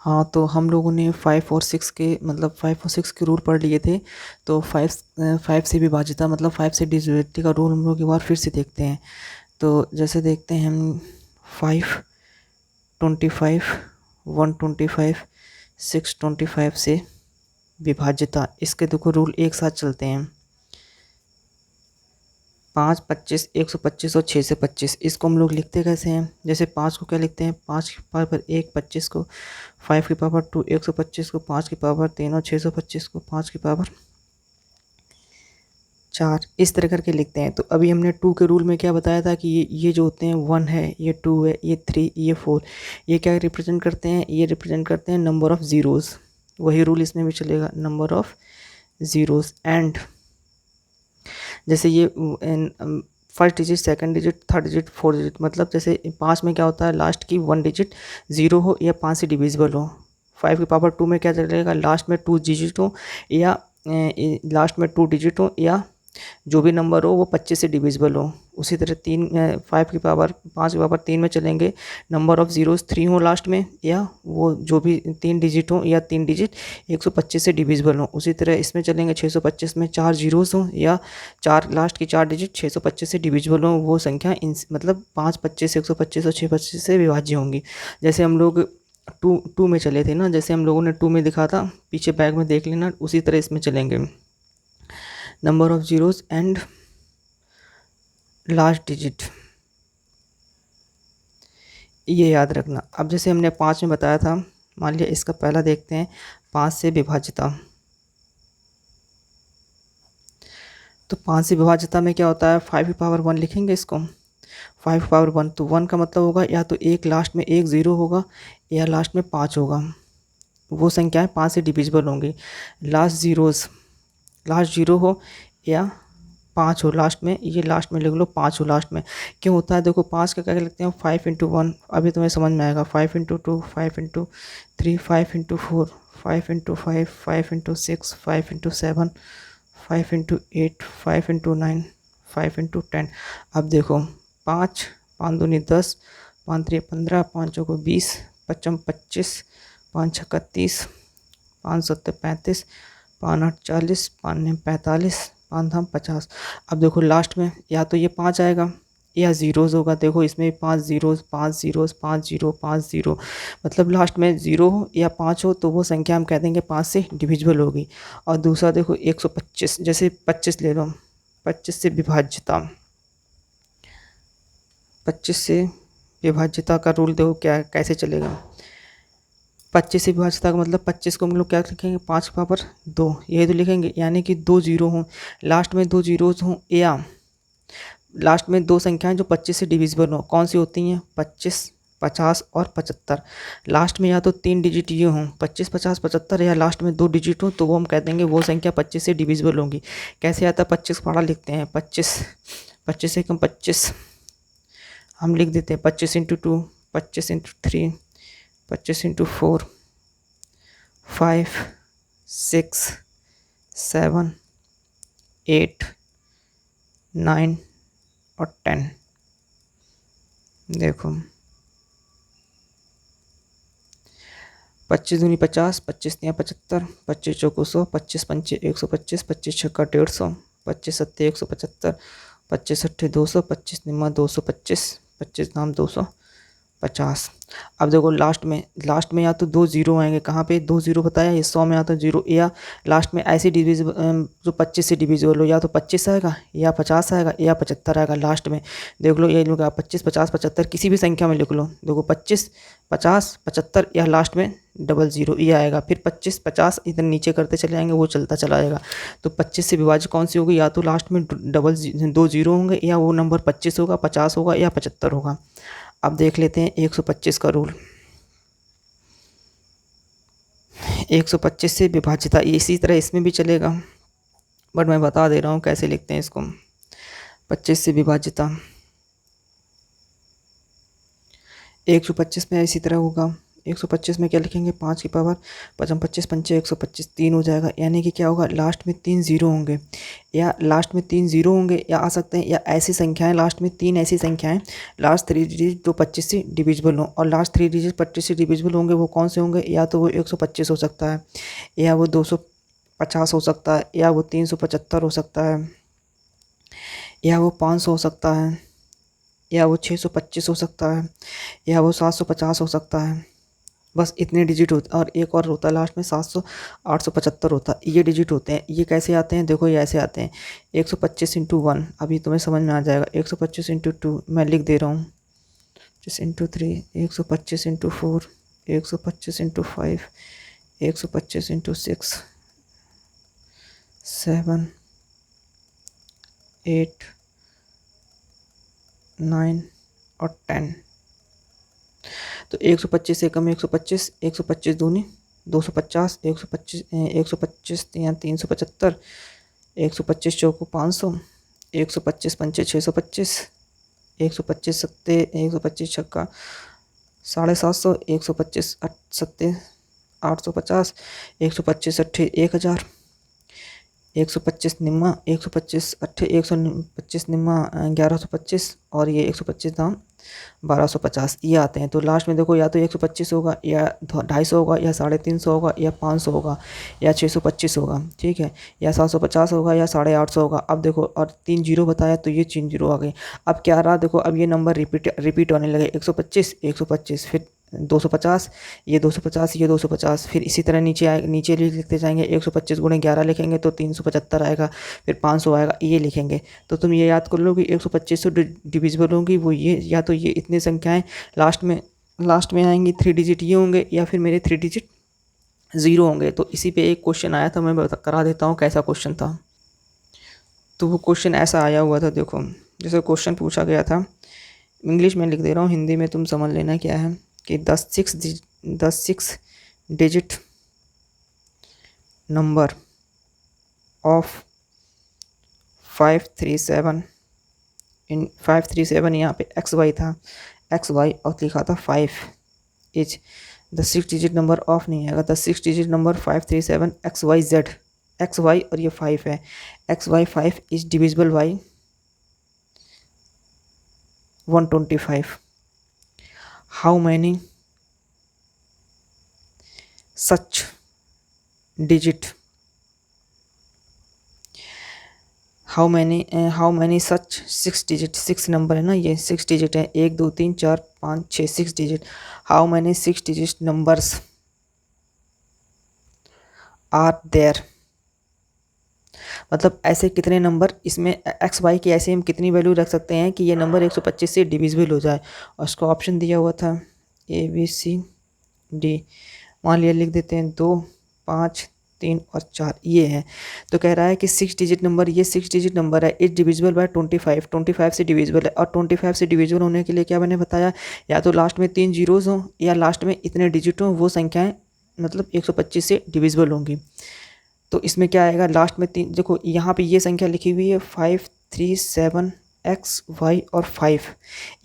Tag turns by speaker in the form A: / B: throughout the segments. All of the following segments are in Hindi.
A: हाँ, तो हम लोगों ने 5 और 6 के मतलब 5 और 6 के रूल पढ़ लिए थे। तो 5 से विभाज्यता मतलब 5 से डिविजिबिलिटी का रूल हम लोग एक बार फिर से देखते हैं। तो जैसे देखते हैं हम 5, 25, 125, 625 से विभाज्यता, इसके देखो रूल एक साथ चलते हैं। 5, 25, 125 और 6 से 25, इसको हम लोग लिखते कैसे हैं? जैसे 5 को क्या लिखते हैं? 5 की पावर 1, 25 को 5 की पावर 2, 125 को 5 की पावर 3 और 625 को 5 की पावर 4, इस तरह करके लिखते हैं। तो अभी हमने 2 के रूल में क्या बताया था कि ये जो होते हैं 1 है, ये 2 है, ये 3, ये 4, ये क्या रिप्रेजेंट करते हैं? ये रिप्रेजेंट करते हैं नंबर ऑफ़ ज़ीरोज़। वही रूल इसमें भी चलेगा, नंबर ऑफ़ ज़ीरोज़। एंड जैसे ये first digit, second digit, third digit, fourth digit, मतलब जैसे 5 में क्या होता है? लास्ट की 1 डिजिट 0 हो या 5 से डिविजिबल हो। 5 की पावर 2 में क्या चलेगा? लास्ट में 2 डिजिट हो या लास्ट में 2 डिजिट हो या जो भी नंबर हो वो 25 से डिविजिबल हो। उसी तरह 5 की पावर 5 की पावर 3 में चलेंगे, नंबर ऑफ़ ज़ीरोज़ 3 हो लास्ट में, या वो जो भी 3 डिजिट हो या 3 डिजिट 125 से डिविजिबल हो। उसी तरह इसमें चलेंगे 625 में 4 ज़ीरोज़ हों या 4 लास्ट की 4 डिजिट 625 से डिविजिबल हों। वो संख्या इन मतलब 5, 25, 125 और 625 से विभाज्य होंगी। जैसे हम लोग टू में चले थे ना, जैसे हम लोगों ने 2 में दिखा था, पीछे बैग में देख लेना, उसी तरह इसमें चलेंगे। Number of zeros and last digit, ये याद रखना। अब जैसे हमने 5 में बताया था, मान लिया इसका पहला देखते हैं, 5 से विभाज्यता। तो 5 से विभाज्यता में क्या होता है? 5 की पावर 1 लिखेंगे इसको। 5 की पावर 1, तो 1 का मतलब होगा या तो एक लास्ट में एक ज़ीरो होगा या लास्ट में 5 होगा। वो संख्याएं 5 से डिविजिबल होंगी। लास्ट ज़ीरो हो या 5 हो लास्ट में, ये लास्ट में लिख लो 5 हो लास्ट में। क्यों होता है? देखो 5 का क्या लिखते हैं? 5 इंटू 1, अभी तुम्हें समझ में आएगा। 5 into 2, 5 into 3, 5 into 4, 5 into 5, 5 into 6, 5 into 7, 5 into 8, 5 into 9, 5 into 10। अब देखो 5, 5 दूनी 10, 5 3 15, 5 चौको 20, 5 25, 5 छक्का 30, 5 सत्ते 35, 5 8 40, 5 9 45, 5 धाम 50। अब देखो लास्ट में या तो ये 5 आएगा या ज़ीरोज़ होगा। देखो इसमें 5 ज़ीरोज़, 5 ज़ीरोज़, 5 ज़ीरो, 5 ज़ीरो, मतलब लास्ट में 0 हो या 5 हो तो वो संख्या हम कह देंगे 5 से डिविजिबल होगी। और दूसरा देखो 125, जैसे 25 ले लो, 25 से विभाज्यता, 25 से विभाज्यता का रूल देखो क्या कैसे चलेगा। 25 से विभाज्यता का मतलब 25 को हम लोग क्या लिखेंगे? 5 की पावर 2, यही तो लिखेंगे, यानी कि 2 ज़ीरो हों, लास्ट में 2 ज़ीरोज़ हों या लास्ट में 2 संख्याएं जो 25 से डिविजिबल हों। कौन सी होती हैं? 25, 50 और 75। लास्ट में या तो 3 डिजिट ये हों, 25, 50, 75, या लास्ट में 2 डिजिट हों, तो वो हम कह देंगे वो संख्या 25 से डिविजिबल होंगी। कैसे आता है? 25 पढ़ा लिखते हैं। 25, 25 से कम 25 हम लिख देते हैं 25 इंटू 2, 25 इंटू 3, 25 इंटू 4, 5, 6, 7, 8, 9 और 10। देखो 25 दूनी 50, 25 तियाँ 75, 25 चौको 100, 25 पंचे 125, 25 छक्का 150, 25 सत्ते 175, 25 अट्ठे 200, 25 निम्मा 225, 25 नाम 250। अब देखो लास्ट में या तो 2 ज़ीरो आएंगे। कहाँ पे 2 ज़ीरो बताया? ये 100 में आता है ज़ीरो, या लास्ट में ऐसे डिविजिबल जो 25 से डिविजिबल हो, या तो 25 आएगा या 50 आएगा या 75 आएगा लास्ट में। देख लो ये लोग 25, 50, 75 किसी भी संख्या में लिख लो। देखो 25, 50, 75 या लास्ट में डबल ज़ीरो ये आएगा। फिर 25, 50 इधर नीचे करते चले जाएंगे, वो चलता चला जाएगा। तो 25 से विभाज्य कौन सी होगी? या तो लास्ट में 2 ज़ीरो होंगे या वो नंबर 25 होगा, 50 होगा या 75 होगा। अब देख लेते हैं 125 का रूल। 125 से विभाज्यता इसी तरह इसमें भी चलेगा, बट मैं बता दे रहा हूँ कैसे लिखते हैं इसको। 25 से विभाज्यता 125 में इसी तरह होगा, 125 में क्या लिखेंगे, 5 की पावर 5 25 पंचे 125 3 हो जाएगा। यानी कि क्या होगा, लास्ट में 3 जीरो होंगे, या लास्ट में 3 जीरो होंगे, या आ सकते हैं, या ऐसी संख्याएं लास्ट में 3 ऐसी संख्याएं लास्ट 3 डिजिट जो 25 से डिविजिबल हों, और लास्ट 3 डिजिट 25 से डिविजिबल होंगे वो कौन से होंगे, या तो वो 125 हो सकता है, या वो 250 हो सकता है, या वो 375 हो सकता है, या वो 500 हो सकता है, या वो 625 हो सकता है, या वो 750 हो सकता है। बस इतने डिजिट होते हैं, और एक और होता है लास्ट में 700 875 होता है। ये डिजिट होते हैं। ये कैसे आते हैं, देखो ये ऐसे आते हैं, 125 इंटू 1, अभी तुम्हें समझ में आ जाएगा। 125 इंटू 2 मैं लिख दे रहा हूँ, 25 इंटू 3, 125 इंटू 4, 125 इंटू 5, 125 इंटू 6, 7, 8, 9 और 10। तो 125 से कम 125, 125 दूनी 250, 125 125 या 375, 125 चौको 500, 125 पंचे 625, 125 सत्ते 125 छक्का 750, 125 सत्ते 850, 125 अट्ठे 1000, 125 निम्मा 125 अट्ठे 125 निम्मा 1125, और ये 125 दाम 1250, ये आते हैं। तो लास्ट में देखो या तो 125 होगा, या 250 होगा, या 350 होगा, या 500 होगा, या 625 होगा, ठीक है, या 750 होगा, या 850 होगा। अब देखो, और 3 जीरो बताया तो ये 3 जीरो आ गए। अब क्या रहा, देखो अब ये नंबर रिपीट होने लगे, 125 125, फिर 250, ये 250, ये 250, फिर इसी तरह नीचे लिखते जाएंगे। 125 गुणे 11 लिखेंगे तो 375 आएगा, फिर 500 आएगा, ये लिखेंगे। तो तुम ये याद कर लो कि 125 से डिविजिबल होंगी वो ये, या तो ये इतनी संख्याएं लास्ट में आएंगी, 3 डिजिट ये होंगे, या फिर मेरे 3 डिजिट ज़ीरो होंगे। तो इसी पे एक क्वेश्चन आया था, मैं करा देता हूँ कैसा क्वेश्चन था। तो वो क्वेश्चन ऐसा आया हुआ था, देखो जैसे क्वेश्चन पूछा गया था, इंग्लिश में लिख दे रहा हूँ, हिंदी में तुम समझ लेना क्या है, कि the six digit number of 537 in 537, यहाँ पे एक्स वाई था, एक्स वाई और लिखा था 5 is the 6 digit number of नहीं आएगा, the 6 digit number 537 x y z, x y और ये 5 है, x y 5 is divisible by 125। How many such digit, how many such 6 digit, 6 number है ना, ये 6 डिजिट है, 1 2 3 4 5 6 6 digit. How many 6 digit numbers are there, मतलब ऐसे कितने नंबर इसमें एक्स वाई की ऐसे हम कितनी वैल्यू रख सकते हैं कि ये नंबर 125 से डिविजिबल हो जाए। और उसको ऑप्शन दिया हुआ था ए बी सी डी, मान लिया लिख देते हैं 2 5 3 और 4, ये है। तो कह रहा है कि 6 डिजिट नंबर, ये 6 डिजिट नंबर है, इज डिविजिबल बाय 25, 25 से डिविजिबल है। और 25 से डिविजिबल होने के लिए क्या मैंने बताया, या तो लास्ट में 3 जीरोज़ हों, या लास्ट में इतने डिजिट हों, वो संख्याएं मतलब 125 से डिविजिबल होंगी। तो इसमें क्या आएगा, लास्ट में 3, देखो यहाँ पे ये संख्या लिखी हुई है 537 एक्स वाई और 5,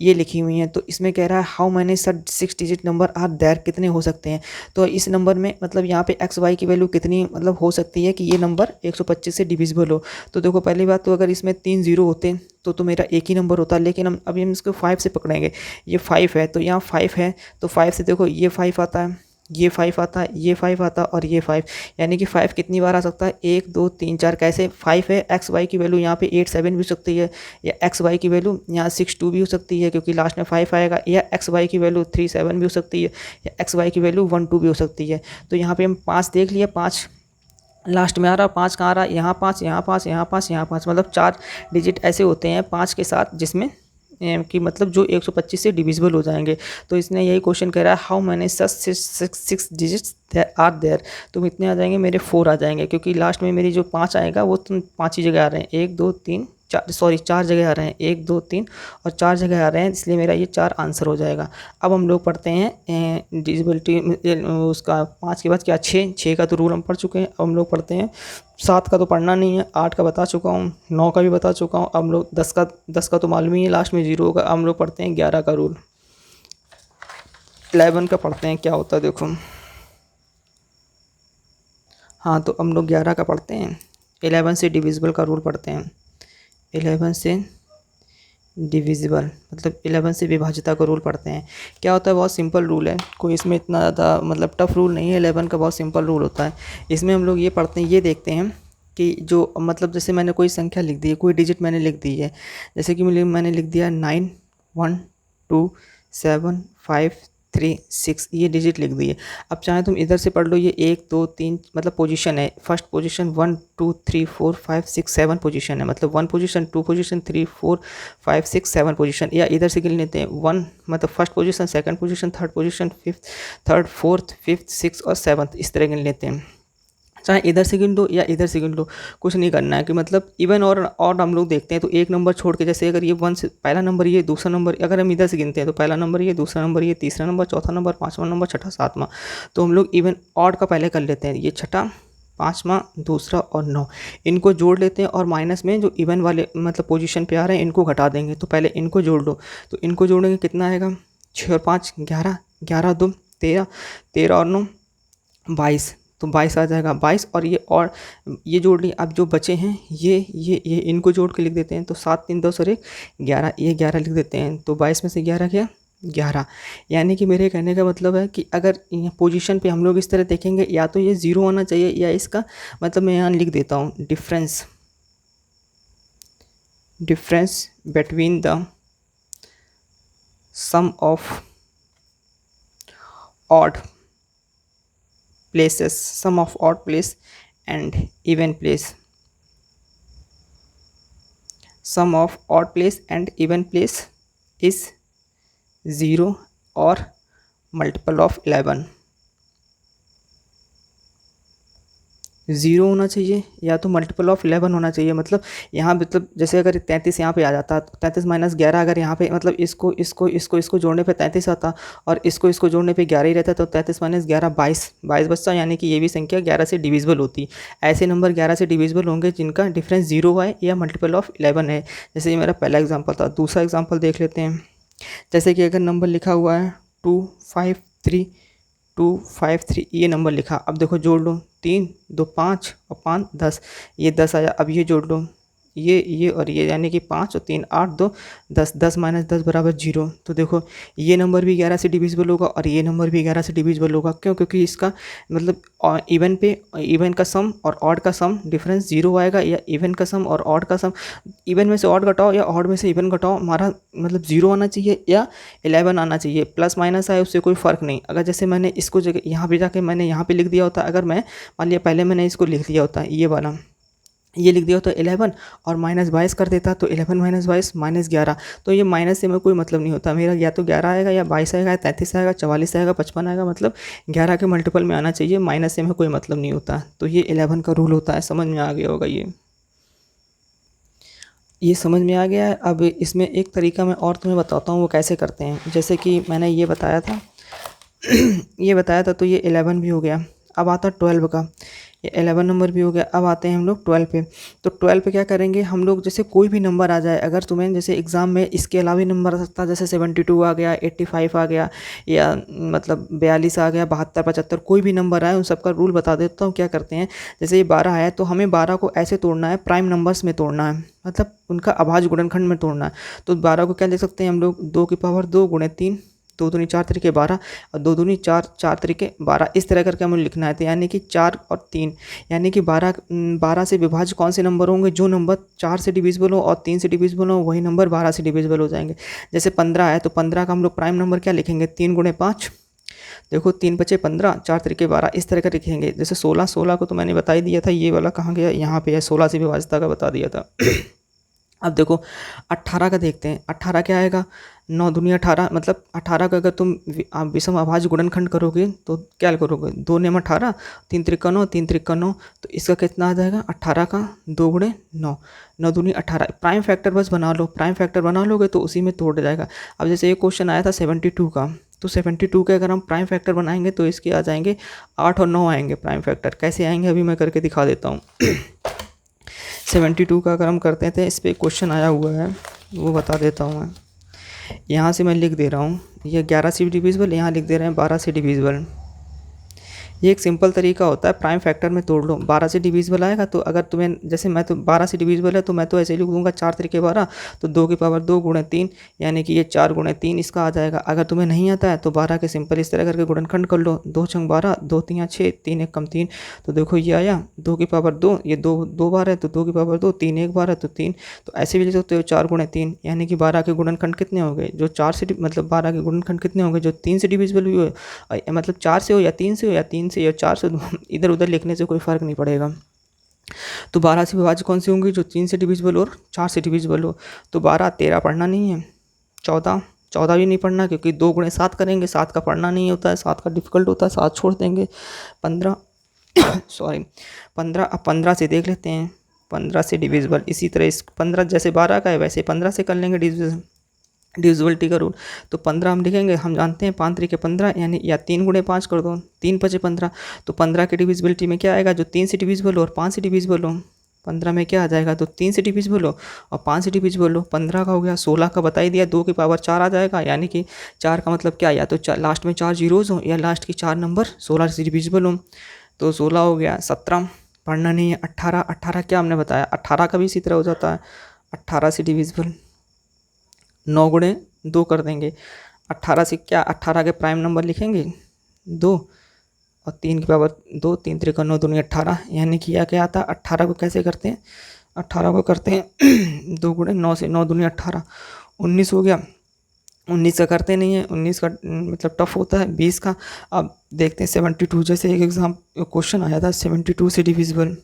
A: ये लिखी हुई हैं। तो इसमें कह रहा है how many such 6 digit number are there, कितने हो सकते हैं। तो इस नंबर में मतलब यहाँ पे एक्स वाई की वैल्यू कितनी मतलब हो सकती है कि ये नंबर 125 से डिविजिबल हो। तो देखो पहली बात तो अगर इसमें 3 जीरो होते तो मेरा एक ही नंबर होता, लेकिन हम इसको 5 से पकड़ेंगे। ये 5 है तो यहाँ 5 है, तो 5 से देखो ये 5 आता है, ये 5 आता है, ये 5 आता है, और ये 5, यानी कि 5 कितनी बार आ सकता है, 1 2 3 4, कैसे 5 है। एक्स वाई की वैल्यू यहाँ पे 8 7 भी हो सकती है, या एक्स वाई की वैल्यू यहाँ 6 2 भी हो सकती है क्योंकि लास्ट में 5 आएगा, या एक्स वाई की वैल्यू 3 7 भी हो सकती है, या एक्स वाई की वैल्यू 1 2 भी हो सकती है। तो यहाँ पे हम 5 देख लिए, 5 लास्ट में आ रहा, 5 कहाँ आ रहा, यहाँ 5 यहाँ 5 यहाँ 5 यहाँ 5, मतलब 4 डिजिट ऐसे होते हैं 5 के साथ जिसमें कि मतलब जो 125 से डिविजिबल हो जाएंगे। तो इसने यही क्वेश्चन कह रहा है how many such 6 digits are there, तो इतने आ जाएंगे मेरे 4 आ जाएंगे, क्योंकि लास्ट में मेरी जो 5 आएगा वो तुम 5 ही जगह आ रहे हैं, 1 2 3 4, सॉरी 4 जगह आ रहे हैं, 1 2 3 और 4 जगह आ रहे हैं, इसलिए मेरा ये 4 आंसर हो जाएगा। अब हम लोग पढ़ते हैं डिजिबिलिटी उसका 5 के बाद क्या 6 का तो रूल हम पढ़ चुके हैं। अब हम लोग पढ़ते हैं 7 का, तो पढ़ना नहीं है, 8 का बता चुका हूँ, 9 का भी बता चुका हूँ। अब हम लोग 10 का तो मालूम ही है लास्ट में 0 होगा। अब हम लोग पढ़ते हैं 11 का रूल। 11 का पढ़ते हैं क्या होता है देखो। हाँ तो हम लोग 11 का पढ़ते हैं, 11 से डिविजिबल का रूल पढ़ते हैं। 11 से डिविजिबल मतलब 11 से विभाज्यता का रूल पढ़ते हैं। क्या होता है, बहुत सिंपल रूल है, कोई इसमें इतना ज़्यादा मतलब टफ रूल नहीं है। 11 का बहुत सिंपल रूल होता है। इसमें हम लोग ये पढ़ते हैं, ये देखते हैं कि जो मतलब जैसे मैंने कोई संख्या लिख दी है, कोई डिजिट मैंने लिख दी है, जैसे कि मैंने लिख दिया 9 1 2 7 5 3 6, ये डिजिट लिख दी है। अब चाहे तुम इधर से पढ़ लो, ये 1 2 3 मतलब पोजीशन है, फर्स्ट पोजीशन 1 2 3 4 5 6 7 पोजीशन है, मतलब 1 पोजीशन 2 पोजीशन 3 4 5 6 7 पोजीशन। या इधर से गिन लेते हैं 1 मतलब first position, second position, third position, third fourth fifth six और सेवन्थ, इस तरह गिन लेते हैं। चाहे इधर से गिन लो या इधर से गिन लो, कुछ नहीं करना है कि मतलब इवन और ऑड हम लोग देखते हैं तो एक नंबर छोड़ के, जैसे अगर ये 1 से पहला नंबर ये, दूसरा नंबर, अगर हम इधर से गिनते हैं तो पहला नंबर ये, दूसरा नंबर ये, तीसरा नंबर, चौथा नंबर, पाँचवां नंबर, छठा, सातवां। तो हम लोग इवन ऑड का पहले कर लेते हैं, ये छठा, पाँचवां, दूसरा और 9, इनको जोड़ लेते हैं और माइनस में जो इवन वाले मतलब पोजीशन पे आ रहे हैं इनको घटा देंगे। तो पहले इनको जोड़ लो, तो इनको जोड़ेंगे कितना आएगा, 6 और 5 11, 11 2 13, 13 और 9 22, तो 22 आ जाएगा। 22 और ये जोड़ लिए। अब जो बचे हैं ये इनको जोड़ के लिख देते हैं, तो 7 3 10 और 1 11, ये 11 लिख देते हैं। तो 22 में से 11 गया 11। यानी कि मेरे कहने का मतलब है कि अगर पोजीशन पे हम लोग इस तरह देखेंगे, या तो ये 0 होना चाहिए या इसका मतलब मैं यहाँ लिख देता हूँ difference between the sum of odd places, sum of odd place and even place, sum of odd place and even place is 0 or multiple of 11। 0 होना चाहिए या तो मल्टीपल ऑफ 11 होना चाहिए। मतलब यहाँ मतलब जैसे अगर 33 यहाँ पे आ जाता तो 33 माइनस 11, अगर यहाँ पे मतलब इसको जोड़ने पे 33 आता और इसको जोड़ने पे 11 ही रहता, तो 33 माइनस 11 22 बचता। यानी कि ये भी संख्या 11 से डिविजिबल होती। ऐसे नंबर 11 से डिविजिबल होंगे जिनका डिफरेंस 0 है या मल्टीपल ऑफ 11 है। जैसे ये मेरा पहला एग्जाम्पल था। दूसरा एग्जाम्पल देख लेते हैं। जैसे कि अगर नंबर लिखा हुआ है 2 5 3 2 5 3, ये नंबर लिखा। अब देखो जोड़ लो, 3 2 5 और 5 10, ये 10 आया। अब ये जोड़ लो, ये और ये, यानी कि 5 और 3 8 2 10, 10 माइनस 10 बराबर 0। तो देखो ये नंबर भी 11 से डिविजिबल होगा और ये नंबर भी 11 से डिविजिबल होगा। क्यों? क्योंकि इसका मतलब इवन का सम और ऑड का सम डिफरेंस 0 आएगा, या इवन का सम और ऑड का सम, इवन में से ऑड घटाओ या ऑड में से इवन घटाओ, हमारा मतलब 0 आना चाहिए या 11 आना चाहिए। प्लस माइनस आए उससे कोई फ़र्क नहीं। अगर जैसे मैंने इसको जगह यहाँ पे जाके मैंने यहाँ पे लिख दिया होता, अगर मैं मान लिया पहले मैंने इसको लिख दिया होता, ये वाला ये लिख दिया तो 11 और माइनस 22 कर देता, तो 11 माइनस 22 माइनस 11। तो ये माइनस से में कोई मतलब नहीं होता मेरा, या तो 11 आएगा या 22 आएगा या 33 आएगा 44 आएगा 55 आएगा, मतलब 11 के मल्टीपल में आना चाहिए। माइनस से में कोई मतलब नहीं होता। तो ये 11 का रूल होता है। समझ में आ गया होगा ये समझ में आ गया है। अब इसमें एक तरीका मैं और तुम्हें बताता हूँ वो कैसे करते हैं। जैसे कि मैंने ये बताया था ये बताया था, तो ये 11 भी हो गया। अब आता 12 का, ये 11 नंबर भी हो गया। अब आते हैं हम लोग 12 पे। तो 12 पे क्या करेंगे हम लोग, जैसे कोई भी नंबर आ जाए, अगर तुम्हें जैसे एग्ज़ाम में इसके अलावा भी नंबर आ सकता है, जैसे 72 आ गया, 85 आ गया, या मतलब 42 आ गया, 72 75, कोई भी नंबर आए, उन सबका रूल बता देता हूँ। क्या करते हैं, जैसे ये 12 आया तो हमें 12 को ऐसे तोड़ना है, प्राइम नंबर्स में तोड़ना है, मतलब उनका अभाज्य गुणनखंड में तोड़ना है। तो 12 को क्या लिख सकते हैं हम लोग, 2 की पावर 2 गुणे 3, 2 दूनी 4 तरीके 12 और 2 दूनी 4 4 तरीके 12, इस तरह करके हमें लिखना है। तो यानी कि 4 और 3, यानी कि 12 से विभाज्य कौन से नंबर होंगे, जो नंबर 4 से डिविजिबल हो और 3 से डिविजिबल हो, वही नंबर 12 से डिविजिबल हो जाएंगे। जैसे 15 है तो 15 का हम लोग प्राइम नंबर क्या लिखेंगे, 3 गुणे 5, देखो 3 बचे 15, 4 तरीके 12, इस तरह का लिखेंगे। जैसे 16 को तो मैंने बता ही दिया था, ये वाला कहाँ गया, यहाँ पे है, 16 से विभाज्यता का बता दिया था। अब देखो 18 का देखते हैं। 18 क्या आएगा, 9 दूनी 18, मतलब 18 का अगर तुम विषम अभाज्य गुणनखंड करोगे तो क्या करोगे, 2 नेम 18, 3 त्रिका 9, 3 त्रिका 9, तो इसका कितना आ जाएगा, 18 का 2 गुणे 9, 9 दूनी 18। प्राइम फैक्टर बस बना लो, प्राइम फैक्टर बना लोगे तो उसी में तोड़ जाएगा। अब जैसे एक क्वेश्चन आया था 72 का, तो 72 के अगर हम प्राइम फैक्टर बनाएंगे तो इसके आ जाएंगे 8 और 9 आएंगे प्राइम फैक्टर। कैसे आएंगे अभी मैं करके दिखा देता हूँ। 72 का अगर हम करते थे, इस पर क्वेश्चन आया हुआ है वो बता देता हूँ मैं। यहाँ से मैं लिख दे रहा हूँ, ये 11 से डिविजिबल, यहाँ लिख दे रहे हैं 12 से डिविजिबल। ये एक सिंपल तरीका होता है, प्राइम फैक्टर में तोड़ लो। 12 से डिविजिबल आएगा तो अगर तुम्हें, जैसे मैं तो 12 से डिविजिबल है तो मैं तो ऐसे ही लिख दूंगा 4 तरीके 12, तो 2 की पावर 2 गुणे 3, यानी कि ये 4 गुणे 3 इसका आ जाएगा। अगर तुम्हें नहीं आता है तो 12 के सिंपल इस तरह करके गुणनखंड कर लो, 2 छंग 12, 2 3 6, 3 1 कम 3, तो देखो ये आया 2 की पावर 2, ये 2 2 बार है तो 2 की पावर 2, 3 1 बार है तो 3, तो ऐसे भी लिख सकते हो 4 गुणे 3, यानी कि 12 के गुणनखंड कितने हो गए, जो 4 से मतलब 12 के गुणनखंड कितने होंगे जो 3 से डिविजिबल हुए, मतलब 4 से हो या 3 से हो या 3 से या 4 से, इधर उधर लिखने से कोई फ़र्क नहीं पड़ेगा। तो 12 से विभाज्य कौन सी होंगी, जो 3 से डिविजिबल और 4 से डिविजिबल हो। तो 12 13 पढ़ना नहीं है, 14 14 भी नहीं पढ़ना, क्योंकि 2 गुणे 7 करेंगे, 7 का पढ़ना नहीं होता है, 7 का डिफिकल्ट होता है, 7 छोड़ देंगे। 15 सॉरी 15, अब 15 से देख लेते हैं, 15 से डिविजिबल, इसी तरह इस 15 जैसे 12 का है वैसे 15 से कर लेंगे डिविजिबिलिटी का रूल। तो 15 हम लिखेंगे, हम जानते हैं 5 तरीके 15, यानी या 3 गुणे 5 कर दो, 3 5 15, तो 15 की डिविजिबिलिटी में क्या आएगा, जो 3 से डिविजिबल हो और 5 से डिविजिबल हो। 15 में क्या आ जाएगा, तो 3 से डिविजिबल हो और 5 से डिविजिबल हो। 15 का हो गया, 16 का बता ही दिया, 2 की पावर 4 आ जाएगा, यानी कि 4 का मतलब क्या, या तो लास्ट में 4 जीरोज़ हो या लास्ट की 4 नंबर 16 से डिविजिबल हो। तो 16 हो गया, 17 पढ़ना नहीं है, 18 18 क्या हमने बताया, 18 का भी इसी तरह हो जाता है, 18 से डिविजिबल, 9 गुणे 2 कर देंगे। 18 से क्या, 18 के प्राइम नंबर लिखेंगे 2 और 3 की पावर 2, 3 3 9 दूनी 18, यानी कि यह क्या आता है, 18 को कैसे करते हैं, 18 को करते हैं 2 गुणे 9 से, 9 दूनी 18, 19 हो गया। 19 का करते नहीं है, 19 का मतलब टफ होता है। 20 का अब देखते हैं 72, जैसे एक एग्जाम क्वेश्चन आया था 72 से डिविजिबल,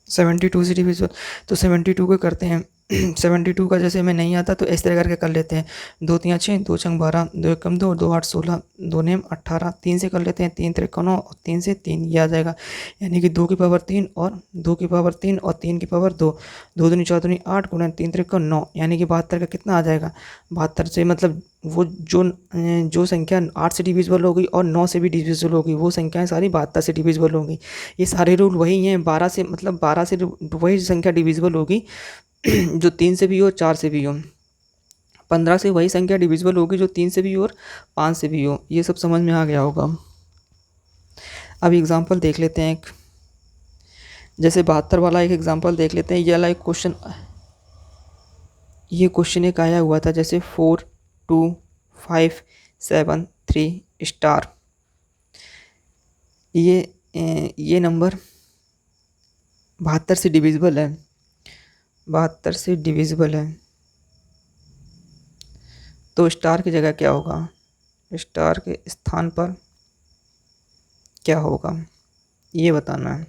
A: 72 से डिविजिबल, तो 72 को करते हैं 72 का जैसे हमें नहीं आता तो इस तरह करके कर लेते हैं, 2 3 6, 2 छंग 12, 2 1 2, 2 8 16, 2 नेम 18, 3 से कर लेते हैं, 3 3 9 और 3 से 3 ये आ जाएगा, यानी कि 2 की पावर 3 और 2 की पावर 3 और 3 की पावर 2, 2 दूनी 4 दूनी 8 गुणा 3 3 9, यानी कि 72 का कितना आ जाएगा। 72 से मतलब वो जो संख्या 8 से डिविजिबल होगी और 9 से भी डिविजिबल होगी, वो संख्याएं सारी 72 से डिविजिबल होंगी। ये सारे रूल वही हैं, 12 से मतलब 12 से वही संख्या डिविजिबल होगी जो 3 से भी हो 4 से भी हो। 15 से वही संख्या डिविजिबल होगी जो 3 से भी हो और 5 से भी हो। ये सब समझ में आ गया होगा। अब एग्जांपल देख लेते हैं, एक जैसे 72 वाला एक एग्जांपल देख लेते हैं। ये वाला एक क्वेश्चन एक आया हुआ था, जैसे 4 2 5 7 3 स्टार। ये नंबर 72 से डिविजिबल है, 72 से डिविजिबल है, तो स्टार की जगह क्या होगा, स्टार के स्थान पर क्या होगा ये बताना है।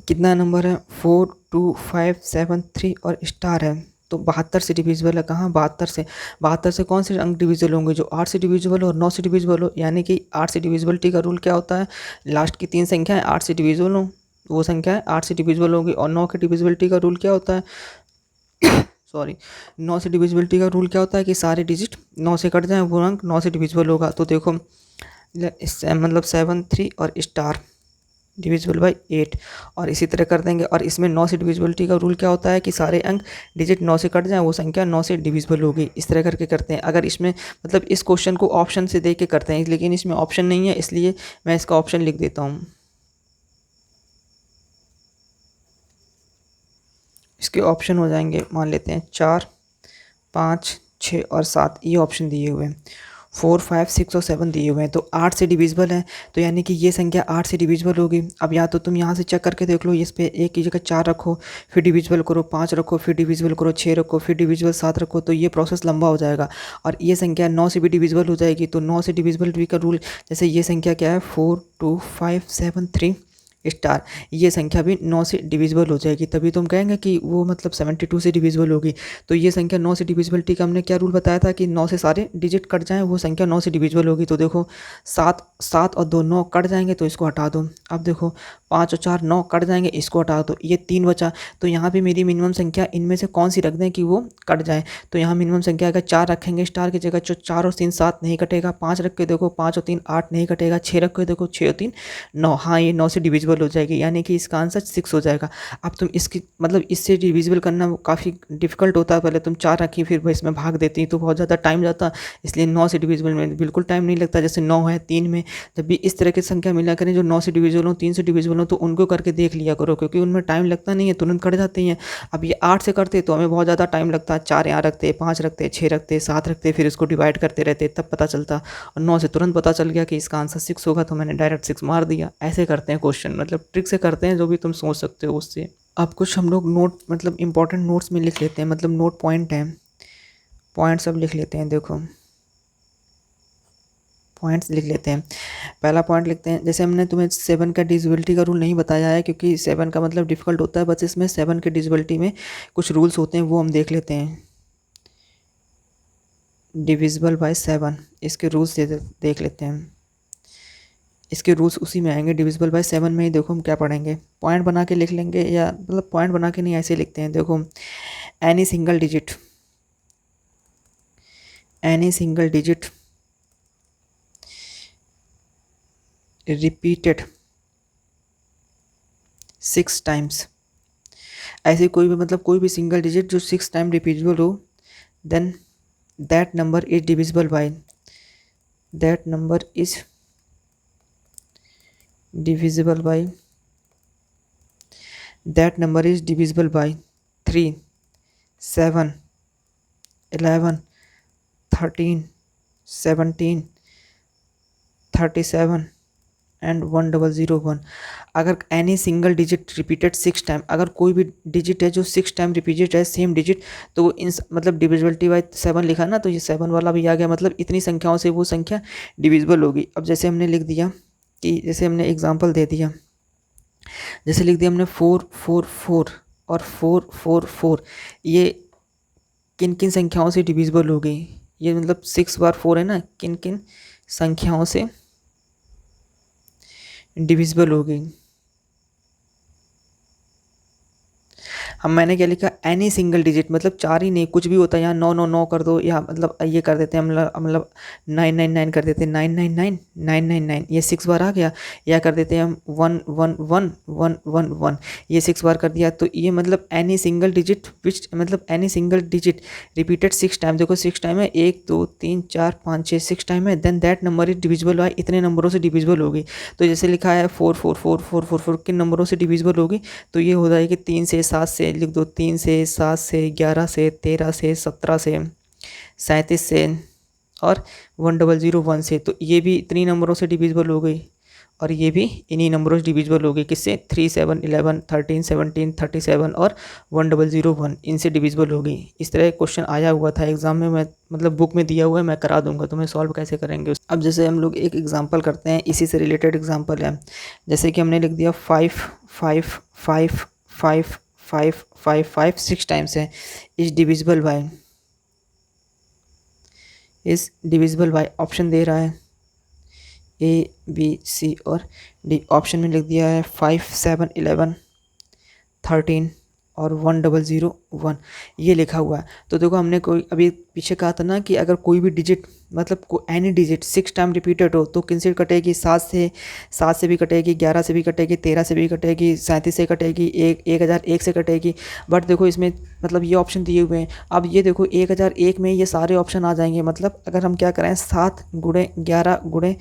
A: कितना नंबर है, 4 2 5 7 3 और स्टार है, तो 72 से डिविजिबल है। कहाँ, 72 से कौन से अंक डिविजिबल होंगे, जो 8 से डिविजिबल हो और 9 से डिविजिबल हो, यानी कि 8 से डिविजिबिलिटी का रूल क्या होता है, लास्ट की 3 संख्याएं 8 से डिविजिबल हो, वो संख्या है 8 से डिविजिबल होगी। और 9 की डिविजिबिलिटी का रूल क्या होता है सॉरी 9 से डिविजिबिलिटी का रूल क्या होता है कि सारे डिजिट 9 से कट जाएं, वो अंक 9 से डिविजिबल होगा। तो देखो मतलब 7 3 और स्टार डिविजिबल बाई 8, और इसी तरह कर देंगे। और इसमें 9 से डिविजिबिलिटी का रूल क्या होता है कि सारे अंक डिजिट 9 से कट जाएं, वो संख्या 9 से डिविजिबल होगी। इस तरह करके करते हैं। अगर इसमें मतलब इस क्वेश्चन को ऑप्शन से दे के करते हैं, लेकिन इसमें ऑप्शन नहीं है, इसलिए मैं इसका ऑप्शन लिख देता हूँ। इसके ऑप्शन हो जाएंगे, मान लेते हैं 4 5 6 और 7, ये ऑप्शन दिए हुए हैं। 4 5 6 और 7 दिए हुए हैं, तो 8 से डिविजिबल है, तो यानी कि ये संख्या 8 से डिविजिबल होगी। अब या तो तुम यहाँ से चेक करके देख लो, इस पे एक की जगह 4 रखो, फिर डिविजिबल करो, 5 रखो, फिर डिविजिबल करो, 6 रखो, फिर डिविजिबल 7 रखो, तो ये प्रोसेस लंबा हो जाएगा। और ये संख्या 9 से भी डिविजिबल हो जाएगी, तो 9 से डिविजिबिलिटी का रूल, जैसे ये संख्या क्या है 4 2 5 7 3 स्टार, ये संख्या भी 9 से डिविजिबल हो जाएगी। तभी तुम कहेंगे कि वो मतलब 72 से डिविजिबल होगी। तो ये संख्या 9 से डिविजिबिलिटी का हमने क्या रूल बताया था कि 9 से सारे डिजिट कट जाएं, वो संख्या 9 से डिविजिबल होगी। तो देखो 7 और 2 9 कट जाएंगे, तो इसको हटा दो। अब देखो 5 और 4 9 कट जाएंगे, इसको हटा दो, ये 3 बचा। तो यहाँ पे मेरी मिनिमम संख्या इनमें से कौन सी रख दें कि वो कट जाए। तो यहाँ मिनिमम संख्या अगर 4 रखेंगे स्टार की जगह, जो 4 और 3 7 नहीं कटेगा। 5 रख के देखो 5 और 3 8 नहीं कटेगा। 6 रख के देखो 6 और 3 9, हाँ ये 9 से डिविजिबल डिविजिबल हो जाएगी, यानी कि इसका आंसर 6 हो जाएगा। अब तुम इसकी मतलब इससे डिविजिबल करना काफ़ी डिफिकल्ट होता है, पहले तुम 4 रखी फिर भाई इसमें भाग देती तो बहुत ज़्यादा टाइम जाता, इसलिए 9 से डिविजिबल में बिल्कुल टाइम नहीं लगता। जैसे 9 है 3 में, जब भी इस तरह की संख्या मिला करें जो 9 से डिविजिबल हो 3 से डिविजिबल हो तो उनको करके देख लिया करो, क्योंकि उनमें टाइम लगता नहीं है, तुरंत कट जाते हैं। अब ये 8 से करते तो हमें बहुत ज़्यादा टाइम लगता, 4 यहाँ रखते, 5 रखते, 6 रखते, 7 रखते, फिर इसको डिवाइड करते रहते तब पता चलता। और 9 से तुरंत पता चल गया कि इसका आंसर 6 होगा, तो मैंने डायरेक्ट 6 मार दिया। ऐसे करते हैं क्वेश्चन, मतलब ट्रिक से करते हैं, जो भी तुम सोच सकते हो उससे। अब कुछ हम लोग नोट मतलब इंपॉर्टेंट नोट्स में लिख लेते हैं, मतलब नोट पॉइंट हैं, पॉइंट्स अब लिख लेते हैं। देखो पॉइंट्स लिख लेते हैं। पहला पॉइंट लिखते हैं, जैसे हमने तुम्हें 7 का डिविजिबिलिटी का रूल नहीं बताया है, क्योंकि 7 का मतलब डिफ़िकल्ट होता है, बस इसमें 7 के डिविजिबिलिटी में कुछ रूल्स होते हैं, वो हम देख लेते हैं। डिविजिबल बाय 7, इसके रूल्स देख लेते हैं। इसके रूल्स उसी में आएंगे, डिविजिबल बाय 7 में ही। देखो हम क्या पढ़ेंगे, पॉइंट बना के लिख लेंगे, या मतलब पॉइंट बना के नहीं, ऐसे लिखते हैं। देखो any single digit repeated 6 times, ऐसे कोई भी मतलब कोई भी सिंगल डिजिट जो 6 टाइम रिपीटेबल हो, then that number is divisible by, that number is divisible by, that number is divisible by 3, 7, 11, 13, 17, 37 and 1001। अगर any single digit repeated 6 time, अगर कोई भी डिजिट है जो 6 टाइम रिपीटेड है सेम डिजिट, तो इन मतलब डिविजिबिलिटी बाय 7 लिखा ना, तो ये 7 वाला भी आ गया, मतलब इतनी संख्याओं से वो संख्या डिविजिबल होगी। अब जैसे हमने लिख दिया कि जैसे हमने एग्जांपल दे दिया, जैसे लिख दिया हमने 444 और 444, ये किन किन संख्याओं से डिविजिबल हो गई, ये मतलब 6 बार 4 है ना, किन किन संख्याओं से डिविजिबल हो गई। हम मैंने क्या लिखा, एनी सिंगल डिजिट, मतलब 4 ही नहीं, कुछ भी होता है, यहाँ 9 कर दो, या मतलब ये कर देते हैं, मतलब 999 कर देते हैं, 999 999, ये 6 बार आ गया। या कर देते हैं हम 111 ये 6 बार कर दिया। तो ये मतलब एनी सिंगल डिजिट विच, मतलब any single digit repeated 6 time, देखो 6 टाइम है, 1 2 3 4 5 6 6 टाइम है, then that number is divisible by, इतने नंबरों से डिविजिबल होगी। तो जैसे लिखा है 444 किन नंबरों से डिविजिबल होगी, तो ये हो जाएगी 3 से 7 से, लिख दो 3 से 7 से 11 से 13 से 17 से 37 से और 1001 से। तो ये भी इतनी नंबरों से डिविजिबल हो गई, और ये भी इन्हीं नंबरों से डिविजिबल हो गई, किससे, 3 7 11 13 17 37 और 1001, इनसे डिविजिबल हो गई। इस तरह क्वेश्चन आया हुआ था एग्जाम में, मैं मतलब बुक में दिया हुआ है, मैं करा दूंगा तुम्हें सॉल्व कैसे करेंगे। अब जैसे हम लोग एक एग्जांपल करते हैं, इसी से रिलेटेड एग्जांपल है। जैसे कि हमने लिख दिया 5 5 5 5 5 5 5 6 टाइम्स है, इज डिविजिबल बाय ऑप्शन दे रहा है A B C और D। ऑप्शन में लिख दिया है 5 7 11 13 और 1001, ये लिखा हुआ है। तो देखो हमने कोई अभी पीछे कहा था ना कि अगर कोई भी डिजिट मतलब एनी डिजिट 6 टाइम रिपीटेड हो तो किन से कटेगी, 7 से भी कटेगी, 11 से भी कटेगी, 13 से भी कटेगी, 37 से कटेगी, 1001 से कटेगी। बट देखो इसमें मतलब ये ऑप्शन दिए हुए हैं। अब ये देखो 1001 में ये सारे ऑप्शन आ जाएंगे, मतलब अगर हम क्या करें 7 गुणे 11 गुणे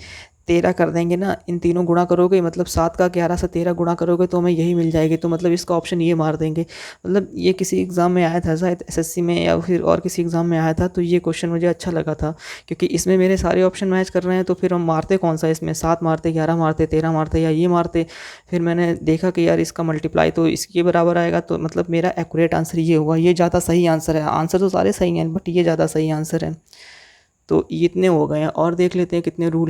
A: 13 कर देंगे ना, इन तीनों गुणा करोगे, मतलब 7 का 11 से 13 गुणा करोगे तो हमें यही मिल जाएगी। तो मतलब इसका ऑप्शन ये मार देंगे। मतलब ये किसी एग्ज़ाम में आया था शायद एसएससी में या फिर और किसी एग्ज़ाम में आया था, तो ये क्वेश्चन मुझे अच्छा लगा था, क्योंकि इसमें मेरे सारे ऑप्शन मैच कर रहे हैं। तो फिर हम मारते कौन सा, इसमें 7 मारते, 11 मारते, 13 मारते या ये मारते। फिर मैंने देखा कि यार इसका मल्टीप्लाई तो इसके बराबर आएगा, तो मतलब मेरा एक्यूरेट आंसर ये होगा, ये ज़्यादा सही आंसर है। आंसर तो सारे सही हैं बट ये ज़्यादा सही आंसर है। तो ये इतने हो गए हैं, और देख लेते हैं कितने रूल